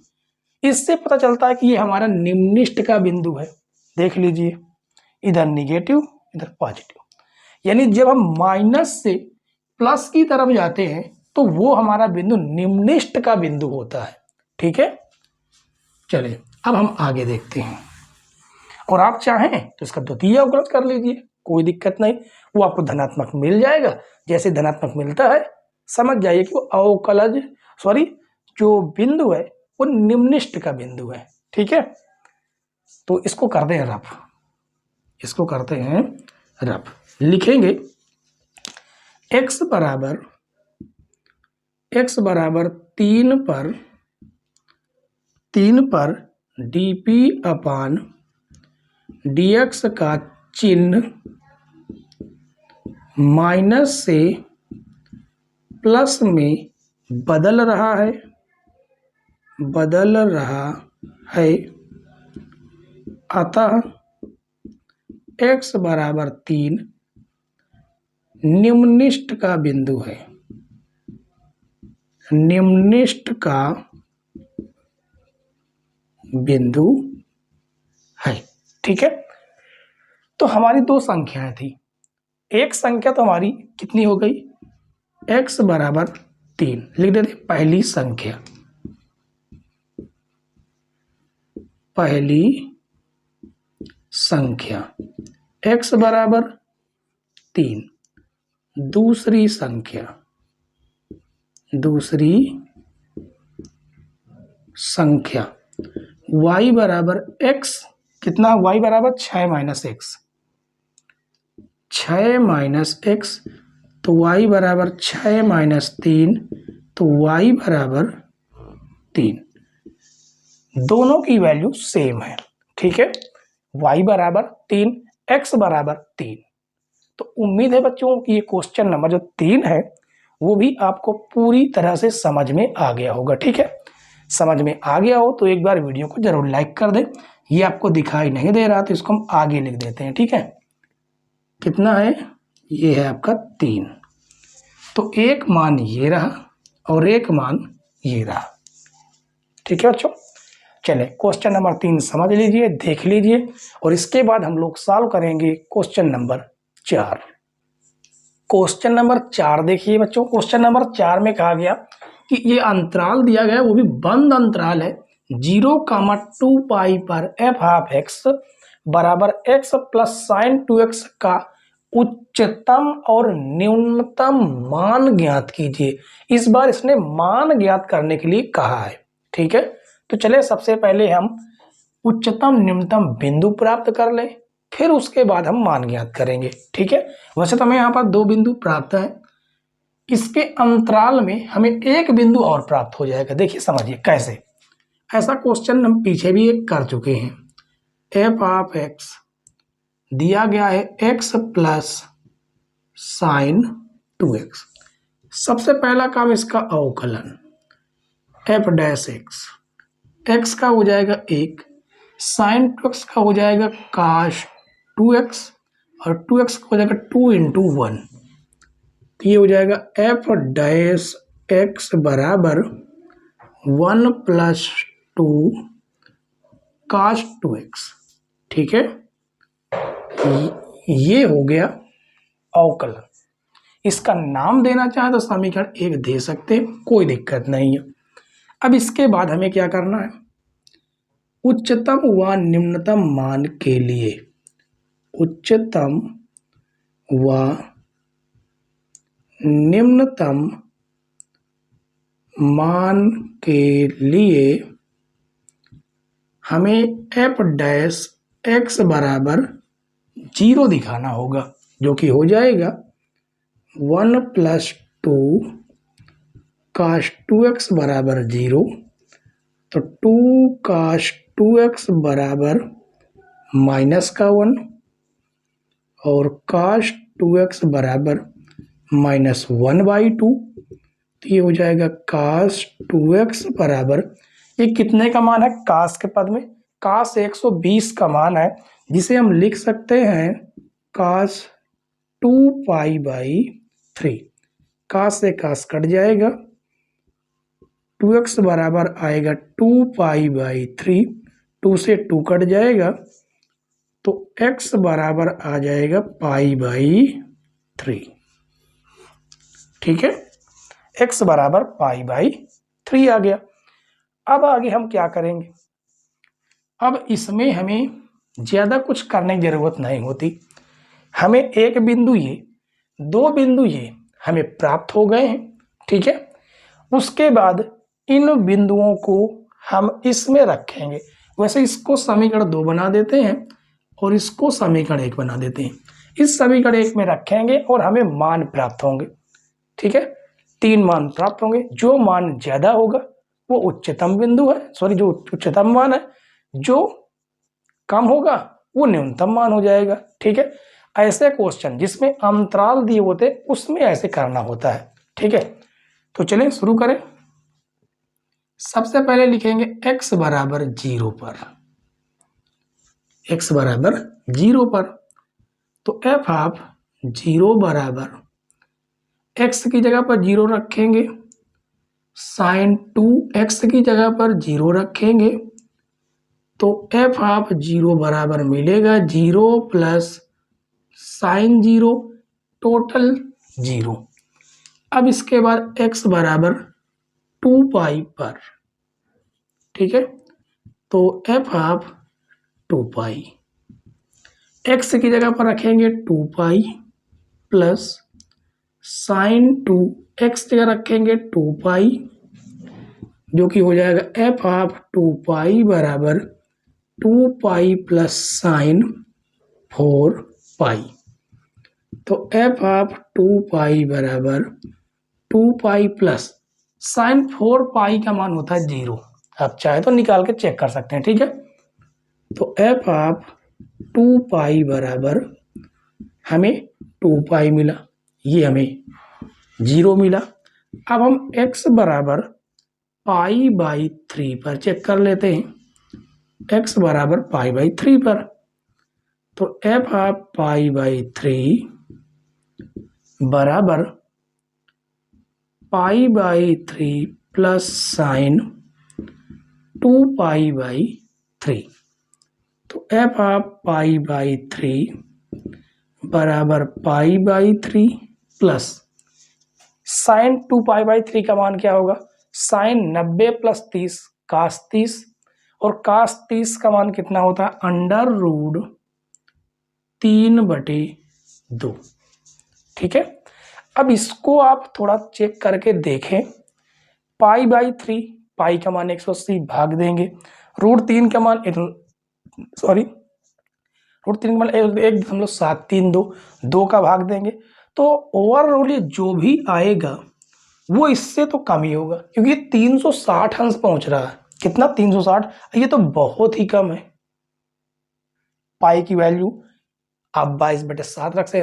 इससे पता चलता है कि ये हमारा निम्निष्ठ का बिंदु है। देख लीजिए, इधर निगेटिव, इधर पॉजिटिव। यानी जब हम माइनस से प्लस की तरफ जाते हैं तो वो हमारा बिंदु निम्निष्ठ का बिंदु होता है, ठीक है। चलिए अब हम आगे देखते हैं। और आप चाहें तो इसका द्वितीय अवकलज कर लीजिए, कोई दिक्कत नहीं, वो आपको धनात्मक मिल जाएगा। जैसे धनात्मक मिलता है समझ जाइए कि वो अवकलज जो बिंदु है वो निम्निष्ट का बिंदु है। ठीक है, तो इसको करते हैं रफ, इसको करते हैं रफ। लिखेंगे x बराबर 3 पर dp अपान dx का चिन्ह माइनस से प्लस में बदल रहा है, अतः x बराबर 3 निम्निष्ट का बिंदु है, निम्निष्ट का बिंदु है। ठीक है, तो हमारी दो संख्याएं थी, एक संख्या तो हमारी कितनी हो गई, x बराबर 3 लिख देते, पहली संख्या x बराबर 3, दूसरी संख्या y बराबर x, कितना, y बराबर 6 माइनस x, तो y बराबर 6 माइनस 3, तो y बराबर 3, दोनों की वैल्यू सेम है। ठीक है, y बराबर 3, x बराबर 3। तो उम्मीद है बच्चों कि ये क्वेश्चन नंबर जो 3 है वो भी आपको पूरी तरह से समझ में आ गया होगा। ठीक है, समझ में आ गया हो तो एक बार वीडियो को जरूर लाइक कर दें। ये आपको दिखाई नहीं दे रहा तो इसको हम आगे लिख देते हैं। ठीक है, कितना है, ये है आपका 3, तो एक मान ये रहा और एक मान ये रहा। ठीक है बच्चों, चले क्वेश्चन नंबर 3 समझ लीजिए, देख लीजिए, और इसके बाद हम लोग सॉल्व करेंगे क्वेश्चन नंबर 4। क्वेश्चन नंबर 4 देखिए बच्चों, क्वेश्चन नंबर 4 में कहा गया कि ये अंतराल दिया गया है, वो भी बंद अंतराल है, 0,2 पाई पर f(x) बराबर x प्लस साइन 2x का उच्चतम और न्यूनतम मान ज्ञात कीजिए। इस बार इसने मान ज्ञात करने के लिए कहा है। ठीक है, तो चले सबसे पहले हम उच्चतम न्यूनतम बिंदु प्राप्त कर लें, फिर उसके बाद हम मान ज्ञात करेंगे। ठीक है, वैसे तो हमें यहाँ पर 2 बिंदु प्राप्त है, इसके अंतराल में हमें एक बिंदु और प्राप्त हो जाएगा। देखिए समझिए कैसे, ऐसा क्वेश्चन हम पीछे भी एक कर चुके हैं। f(x) दिया गया है x प्लस साइन 2x। सबसे पहला काम इसका अवकलन, f'(x), x का हो जाएगा 1, साइन 2x का हो जाएगा cos 2x, और 2x का हो जाएगा 2 × 1, तो ये हो जाएगा f'(x) बराबर 1 + 2 cos 2x। ठीक है, ये हो गया अवकलन। इसका नाम देना चाहे तो समीकरण 1 दे सकते हैं, कोई दिक्कत नहीं है। अब इसके बाद हमें क्या करना है, उच्चतम व निम्नतम मान के लिए, उच्चतम व निम्नतम मान के लिए हमें f'(x) बराबर 0 दिखाना होगा, जो कि हो जाएगा 1 + 2 cos 2x बराबर 0, तो 2 cos 2x बराबर -1 और cos 2x बराबर -1/2, तो ये हो जाएगा cos 2x बराबर, ये कितने का मान है, cos के पद में cos 120 का मान है, जिसे हम लिख सकते हैं cos 2π/3। cos से cos कट जाएगा, 2x बराबर आएगा 2π/3, 2 से 2 कट जाएगा, तो x बराबर आ जाएगा π/3। ठीक है, x बराबर π/3 आ गया। अब आगे हम क्या करेंगे, अब इसमें हमें ज़्यादा कुछ करने की ज़रूरत नहीं होती। हमें एक बिंदु ये, दो बिंदु ये हमें प्राप्त हो गए हैं, ठीक है। उसके बाद इन बिंदुओं को हम इसमें रखेंगे। वैसे इसको समीकरण 2 बना देते हैं और इसको समीकरण 1 बना देते हैं। इस समीकरण 1 में रखेंगे और हमें मान प्राप्त होंगे, ठीक है। 3 मान प्राप्त होंगे। जो मान ज्यादा होगा वो उच्चतम बिंदु है, सॉरी जो उच्चतम मान है, जो कम होगा वो न्यूनतम मान हो जाएगा, ठीक है। ऐसे क्वेश्चन जिसमें अंतराल दिए होते उसमें ऐसे करना होता है, ठीक है। तो चलिए शुरू करें। सबसे पहले लिखेंगे x बराबर 0 पर, x बराबर 0 पर, तो f ऑफ 0 बराबर x की जगह पर 0 रखेंगे, साइन 2x की जगह पर 0 रखेंगे, तो f ऑफ 0 बराबर मिलेगा 0 प्लस साइन 0 टोटल 0। अब इसके बाद x बराबर 2 पाई पर, ठीक है। तो f ऑफ 2 पाई x की जगह पर रखेंगे 2 पाई प्लस साइन 2 x जगह रखेंगे 2 पाई, जो कि हो जाएगा f ऑफ 2 पाई बराबर 2 पाई प्लस साइन 4 पाई। तो f ऑफ 2 पाई बराबर 2 पाई प्लस साइन 4 पाई का मान होता है 0। आप चाहे तो निकाल के चेक कर सकते हैं, ठीक है। तो f ऑफ 2 पाई बराबर हमें 2 पाई मिला, ये हमें 0 मिला। अब हम x बराबर पाई बाई 3 पर चेक कर लेते हैं। x बराबर पाई बाई 3 पर, तो f ऑफ पाई बाई 3 बराबर pi by 3 plus sign 2 pi by 3। तो f ऑफ पाई बाई 3 बराबर pi by 3 plus sign 2 pi by 3 का मान क्या होगा, साइन 90 प्लस 30 कास 30, और कास 30 का मान कितना होता है, अंडर रूट 3/2, ठीक है। अब इसको आप थोड़ा चेक करके देखें। पाई बाई 3, पाई का मान 180 भाग देंगे, रूट 3 का मान रूट 3 का मान 1.732, 2 का भाग देंगे, तो ओवरऑल ये जो भी आएगा वो इससे तो कम ही होगा, क्योंकि 360 अंश पहुंच रहा है। कितना, 360, ये तो बहुत ही कम है। पाई की वैल्यू आप 22/7 रख सकते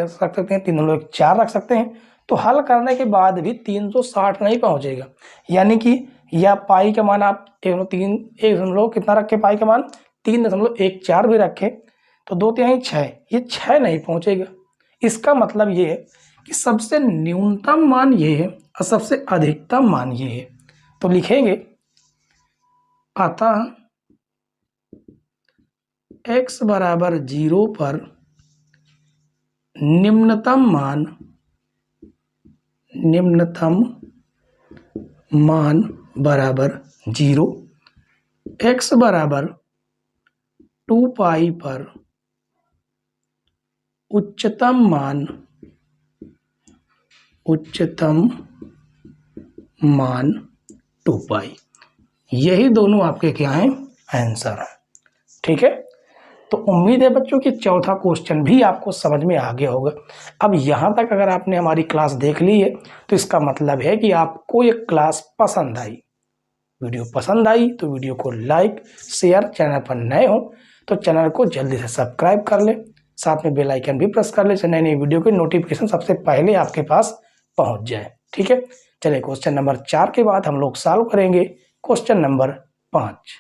हैं, 3/4 रख सकते हैं। तो हल करने के बाद भी 360 नहीं पहुंचेगा, यानी कि या पाई का मान आप 1 कितना रखे, पाई का मान 3.14 भी रखे तो 2/3 6, ये 6 नहीं पहुंचेगा। इसका मतलब ये है कि सबसे न्यूनतम मान ये है और सबसे अधिकतम मान ये है। तो लिखेंगे अतः x बराबर 0 पर निम्नतम मान बराबर 0, x बराबर 2 पाई पर उच्चतम मान 2 पाई। यही दोनों आपके क्या हैं, आंसर है, ठीक है। तो उम्मीद है बच्चों कि चौथा क्वेश्चन भी आपको समझ में आ गया होगा। अब यहाँ तक अगर आपने हमारी क्लास देख ली है तो इसका मतलब है कि आपको ये क्लास पसंद आई। वीडियो पसंद आई तो वीडियो को लाइक शेयर, चैनल पर नए हो तो चैनल को जल्दी से सब्सक्राइब कर ले, साथ में बेल आइकन भी प्रेस कर ले, नई नई वीडियो की नोटिफिकेशन सबसे पहले आपके पास पहुँच जाए, ठीक है। चलिए क्वेश्चन नंबर 4 के बाद हम लोग सॉल्व करेंगे क्वेश्चन नंबर 5।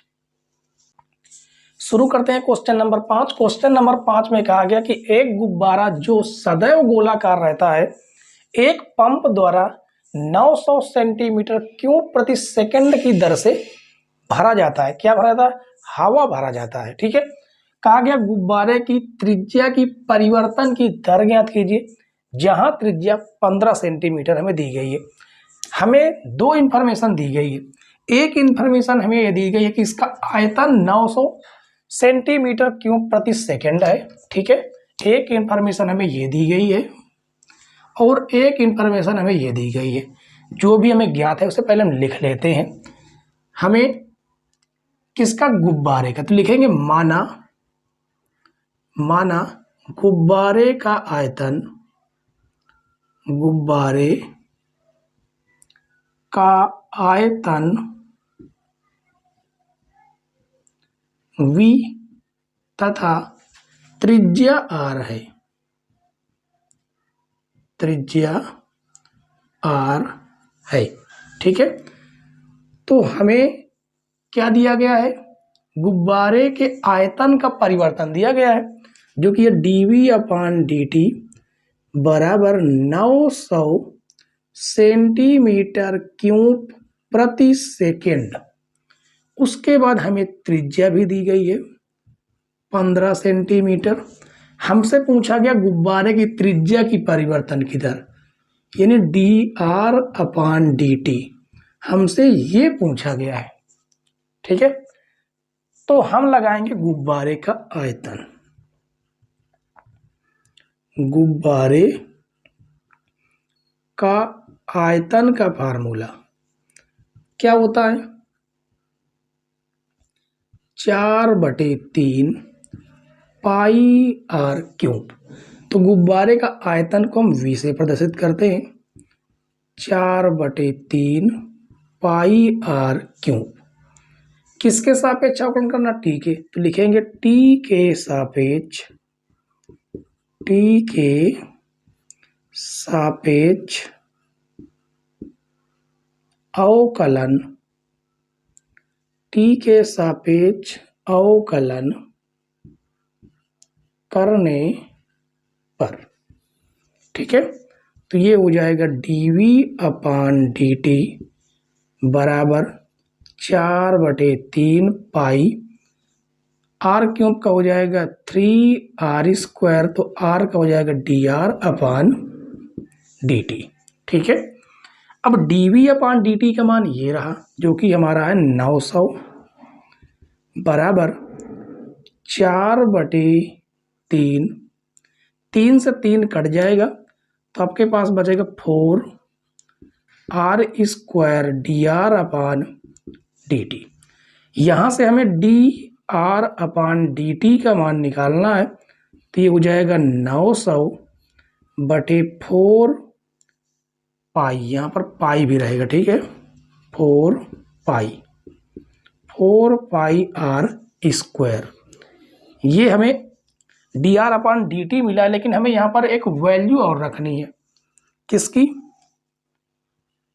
शुरू करते हैं क्वेश्चन नंबर 5। क्वेश्चन नंबर 5 में कहा गया कि एक गुब्बारा जो सदैव गोलाकार रहता है एक पंप द्वारा 900 सेंटीमीटर क्यूब प्रति सेकंड की दर से भरा जाता है। क्या भरा जाता है, हवा भरा जाता है, ठीक है। कहा गया गुब्बारे की त्रिज्या की परिवर्तन की दर ज्ञात कीजिए, जहां त्रिज्या 15 सेंटीमीटर हमें दी गई है। हमें दो इंफॉर्मेशन दी गई है। एक इंफॉर्मेशन हमें यह दी गई है कि इसका आयतन 900 सेंटीमीटर क्यूब प्रति सेकंड है। ठीक है, एक इंफॉर्मेशन हमें ये दी गई है और एक इंफॉर्मेशन हमें ये दी गई है। जो भी हमें ज्ञात है उसे पहले हम लिख लेते हैं। हमें किसका, गुब्बारे का, तो लिखेंगे माना गुब्बारे का आयतन, गुब्बारे का आयतन V तथा त्रिज्या R है, त्रिज्या R है। ठीक है, तो हमें क्या दिया गया है, गुब्बारे के आयतन का परिवर्तन दिया गया है, जो कि ये dV/dt बराबर 900 सेंटीमीटर क्यूब प्रति सेकेंड। उसके बाद हमें त्रिज्या भी दी गई है 15 सेंटीमीटर। हमसे पूछा गया गुब्बारे की त्रिज्या की परिवर्तन की दर, यानी dr/dt हमसे ये पूछा गया है। ठीक है, तो हम लगाएंगे गुब्बारे का आयतन। गुब्बारे का आयतन का फार्मूला क्या होता है, 4/3 पाई r क्यूब। तो गुब्बारे का आयतन को हम V से प्रदर्शित करते हैं, 4/3 पाई r क्यूब। किसके सापेक्ष अवकलन करना, टी के, तो लिखेंगे टी के सापेक्ष अवकलन, टी के सापेक्ष अवकलन करने पर। ठीक है, तो ये हो जाएगा dV/dt बराबर 4/3 पाई, r क्यूब का हो जाएगा 3r², तो r का हो जाएगा dr/dt। ठीक है, अब dV/dt का मान ये रहा, जो कि हमारा है 900 बराबर 4/3, 3 से 3 कट जाएगा, तो आपके पास बचेगा 4r² dr/dt। यहाँ से हमें dr/dt का मान निकालना है, तो ये हो जाएगा 900/4 पाई, यहाँ पर पाई भी रहेगा। ठीक है, 4 पाई r²। ये हमें dr/dt मिला, लेकिन हमें यहाँ पर एक वैल्यू और रखनी है, किसकी,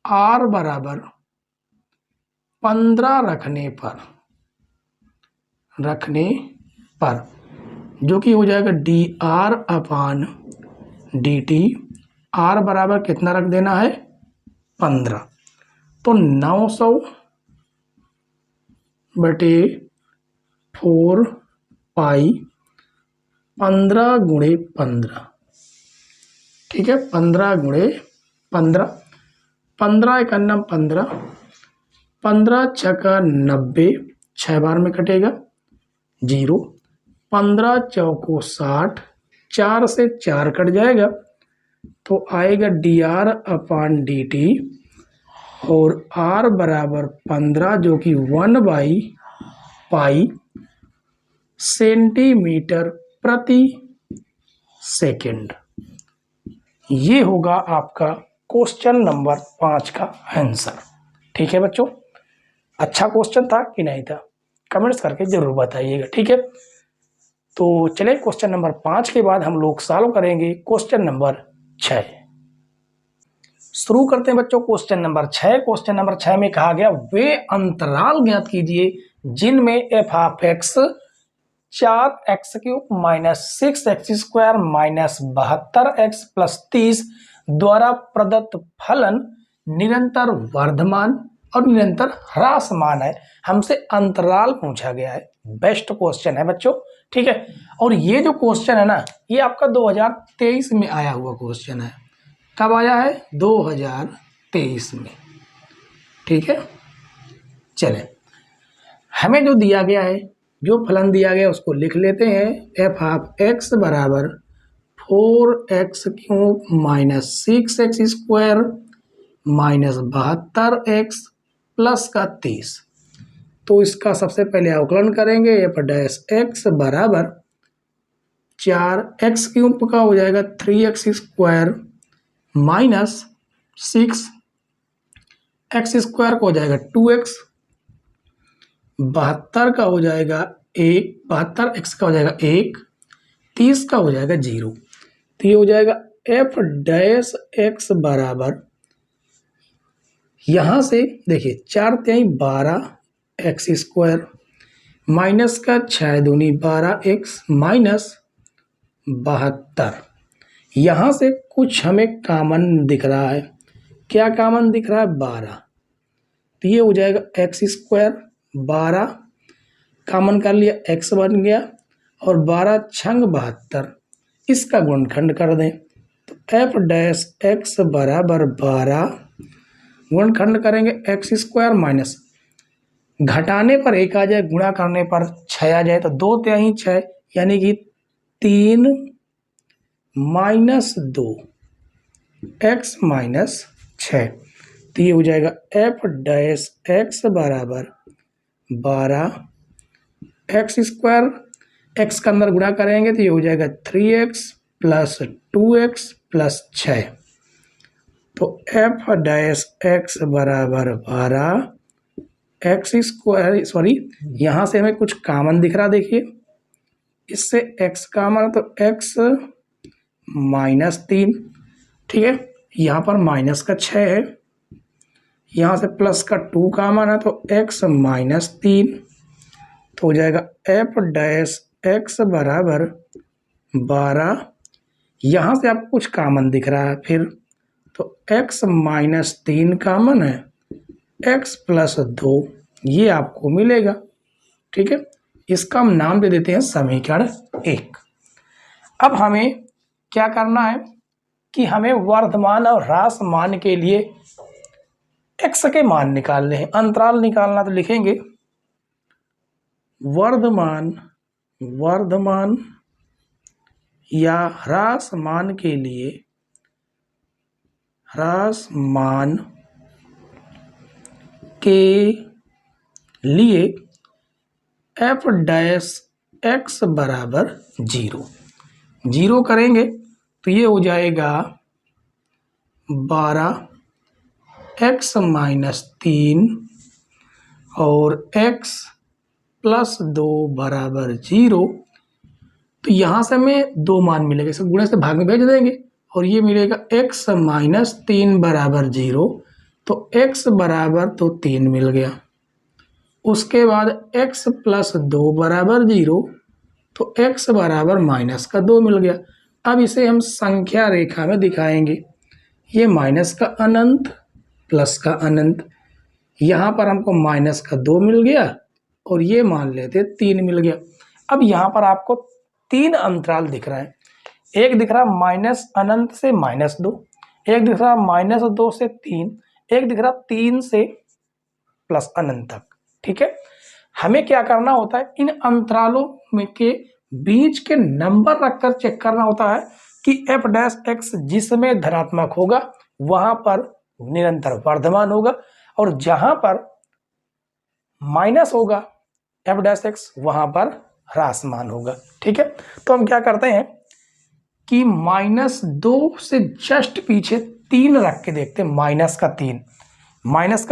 r बराबर 15 रखने पर, जो कि हो जाएगा dr/dt। r बराबर कितना रख देना है, 15, तो 900/4 पाई 15 × 15। ठीक है, 15 × 15, 15 × 15, 15 × 90, 6 बार में कटेगा 0, 15 × 60, 4 से 4 कट जाएगा, तो आएगा dr/dt और r बराबर 15, जो कि 1/पाई सेंटीमीटर प्रति सेकेंड। ये होगा आपका क्वेश्चन नंबर 5 का आंसर। ठीक है बच्चों, अच्छा क्वेश्चन था कि नहीं था, कमेंट्स करके जरूर बताइएगा। ठीक है, तो चलिए क्वेश्चन नंबर 5 के बाद हम लोग सॉल्व करेंगे क्वेश्चन नंबर 6। शुरू करते हैं बच्चों क्वेश्चन नंबर 6। क्वेश्चन नंबर 6 में कहा गया वे अंतराल ज्ञात कीजिए जिनमें f(x) 4x³ - 6x² - 72x + 30 द्वारा प्रदत्त फलन निरंतर वर्धमान और निरंतर ह्रासमान है। हमसे अंतराल पूछा गया है, बेस्ट क्वेश्चन है बच्चों। ठीक है, और ये जो क्वेश्चन है ना, ये आपका 2023 में आया हुआ क्वेश्चन है। कब आया है, 2023 में। ठीक है, चले, हमें जो दिया गया है जो फलन दिया गया उसको लिख लेते हैं। एफ ऑफ एक्स बराबर 4x³ minus 6x² minus 72x plus का 30। तो इसका सबसे पहले अवकलन करेंगे। एफ डैश एक्स बराबर 4x³ का हो जाएगा 3x² माइनस 6x² का हो जाएगा 2x, 72 का हो जाएगा 1, 72x का हो जाएगा 1, 30 का हो जाएगा 0। तो ये हो जाएगा एफ डैश एक्स बराबर, यहाँ से देखिए 4 3 12x² माइनस का 6 दूनी 12x माइनस 72। यहाँ से कुछ हमें कॉमन दिख रहा है। क्या कॉमन दिख रहा है? 12। तो ये हो जाएगा x², 12 कॉमन कर लिया, x बन गया और 12 छंग 72, इसका गुणनखंड कर दें। तो एफ डैश एक्स बराबर 12 गुणनखंड करेंगे x² माइनस, घटाने पर 1 आ जाए, गुणा करने पर 6 आ जाए, तो 2 3 6 यानी कि 3 माइनस 2 x माइनस 6। तो ये हो जाएगा एफ डैश एक्स बराबर 12 x², x का अंदर गुणा करेंगे तो ये हो जाएगा 3x प्लस 2x प्लस 6। तो एफ डैश एक्स बराबर 12 x², सॉरी यहाँ से हमें कुछ कॉमन दिख रहा, देखिए इससे x कॉमन तो x माइनस 3, ठीक है, यहाँ पर माइनस का 6 है, यहाँ से प्लस का 2 कॉमन है तो x माइनस 3। तो हो जाएगा एफ डैश एक्स बराबर 12, यहाँ से आपको कुछ कॉमन दिख रहा है फिर, तो x माइनस 3 कॉमन है, x प्लस 2 ये आपको मिलेगा, ठीक है। इसका हम नाम दे देते हैं समीकरण 1। अब हमें क्या करना है कि हमें वर्धमान और ह्रास मान के लिए x के मान निकालने हैं, अंतराल निकालना। तो लिखेंगे वर्धमान या ह्रास मान के लिए, ह्रास मान के लिए एफ डैश एक्स बराबर 0 करेंगे तो ये हो जाएगा 12x माइनस 3 और x प्लस 2 बराबर 0। तो यहाँ से हमें 2 मान मिलेगा, इसे गुणे से भाग में भेज देंगे और ये मिलेगा x माइनस 3 बराबर 0, तो x बराबर तो 3 मिल गया। उसके बाद x प्लस 2 बराबर 0, तो x बराबर माइनस का 2 मिल गया। अब इसे हम संख्या रेखा में दिखाएंगे, ये माइनस का अनंत प्लस का अनंत, यहाँ पर हमको माइनस का 2 मिल गया और ये मान लेते 3 मिल गया। अब यहाँ पर आपको 3 अंतराल दिख रहे हैं, एक दिख रहा माइनस अनंत से -2, एक दिख रहा -2 से 3, एक दिख रहा 3 से प्लस अनंत तक, ठीक है। हमें क्या करना होता है, इन अंतरालों में के बीच के नंबर रखकर चेक करना होता है कि एफ डैश एक्स जिसमें धनात्मक होगा वहां पर निरंतर वर्धमान होगा और जहां पर माइनस होगा एफ डैश एक्स वहां पर ह्रासमान होगा, ठीक है। तो हम क्या करते हैं कि -2 से जस्ट पीछे 3 रख के देखते हैं, माइनस का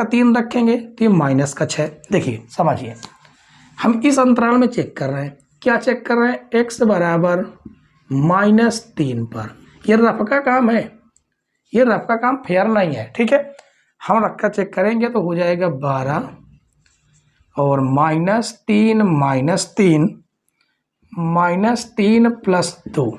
3 रखेंगे तो ये माइनस का 6। देखिए समझिए, हम इस अंतराल में चेक कर रहे हैं, क्या चेक कर रहे हैं, x बराबर -3 पर। ये रफ का काम है, ये रफ का काम फेयर नहीं है, ठीक है। हम रख कर चेक करेंगे तो हो जाएगा 12 और -3 प्लस 2,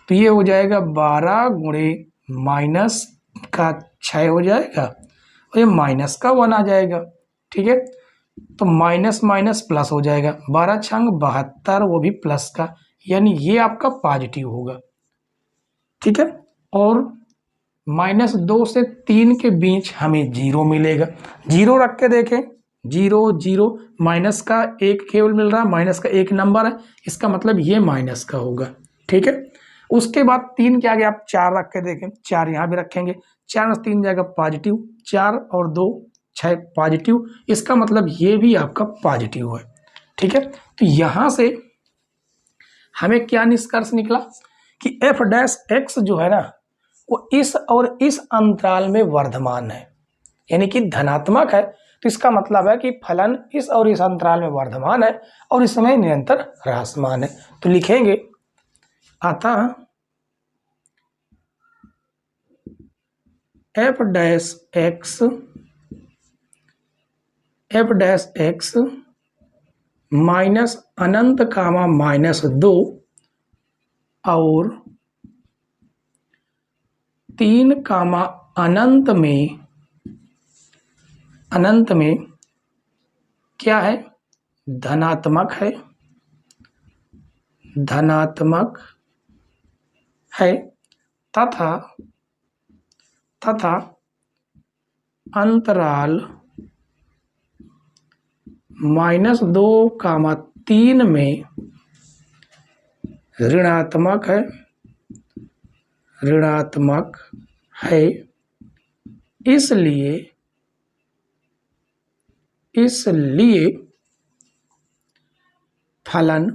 तो ये हो जाएगा 12 गुणे माइनस का 6 हो जाएगा और ये माइनस का 1 आ जाएगा, ठीक है। तो माइनस माइनस प्लस हो जाएगा, 12 छंग 72, वो भी प्लस का, यानी ये आपका पॉजिटिव होगा, ठीक है। और -2 से 3 के बीच हमें 0 मिलेगा, 0 रख के देखें 0 0 माइनस का एक केवल मिल रहा है, माइनस का एक नंबर है, इसका मतलब ये माइनस का होगा। ठीक है, उसके बाद 3 के आगे आप 4 रख के देखें, 4 यहाँ भी रखेंगे, 4 में 3 जाएगा पॉजिटिव, 4 और 2 6 पॉजिटिव, इसका मतलब ये भी आपका पॉजिटिव है। ठीक है, तो यहाँ से हमें क्या निष्कर्ष निकला कि एफ डैश एक्स जो है ना वो इस और इस अंतराल में वर्धमान है, यानी कि धनात्मक है। तो इसका मतलब है कि फलन इस और इस अंतराल में वर्धमान है और इस समय निरंतर ह्रासमान है। तो लिखेंगे अतः एफ डैश एक्स माइनस अनंत कामा -2 और 3 कामा अनंत में क्या है, धनात्मक है तथा अंतराल -2, 3 में ऋणात्मक है, इसलिए फलन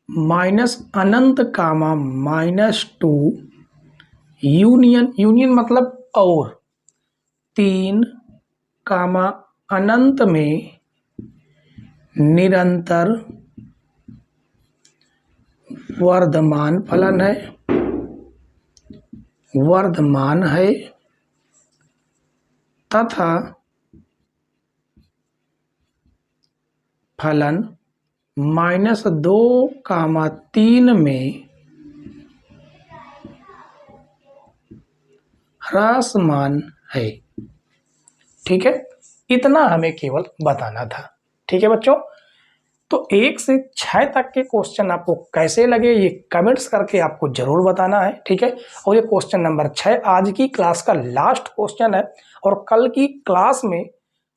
माइनस अनंत कामा -2 यूनियन मतलब और 3 कामा अनंत में निरंतर वर्धमान फलन है तथा फलन -2, 3 में ह्रासमान है। ठीक है, इतना हमें केवल बताना था। ठीक है बच्चों, तो 1 से 6 तक के क्वेश्चन आपको कैसे लगे ये कमेंट्स करके आपको जरूर बताना है। ठीक है, और ये क्वेश्चन नंबर 6 आज की क्लास का लास्ट क्वेश्चन है और कल की क्लास में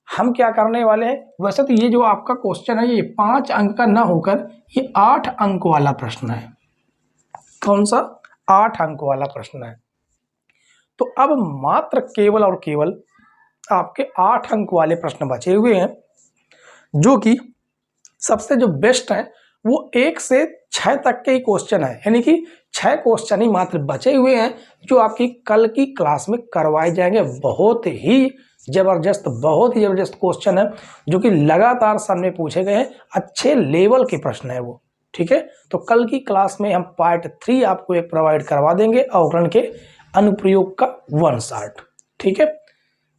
हम क्या करने वाले हैं, वैसे तो ये जो आपका क्वेश्चन है ये 5 अंक का ना होकर ये 8 अंक वाला प्रश्न है। कौन सा? 8 अंक वाला प्रश्न है। तो अब मात्र केवल और केवल आपके 8 अंक वाले प्रश्न बचे हुए हैं, जो कि सबसे जो बेस्ट है वो 1 से 6 तक के ही क्वेश्चन है, यानी कि 6 क्वेश्चन ही मात्र बचे हुए हैं जो आपकी कल की क्लास में करवाए जाएंगे। बहुत ही जबरदस्त क्वेश्चन है जो कि लगातार सामने पूछे गए हैं, अच्छे लेवल के प्रश्न है वो। ठीक है, तो कल की क्लास में हम पार्ट 3 आपको एक प्रोवाइड करवा देंगे अवकलन के अनुप्रयोग का 1 शॉर्ट। ठीक है,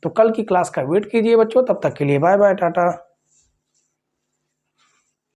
तो कल की क्लास का वेट कीजिए बच्चों, तब तक के लिए बाय बाय, टाटा।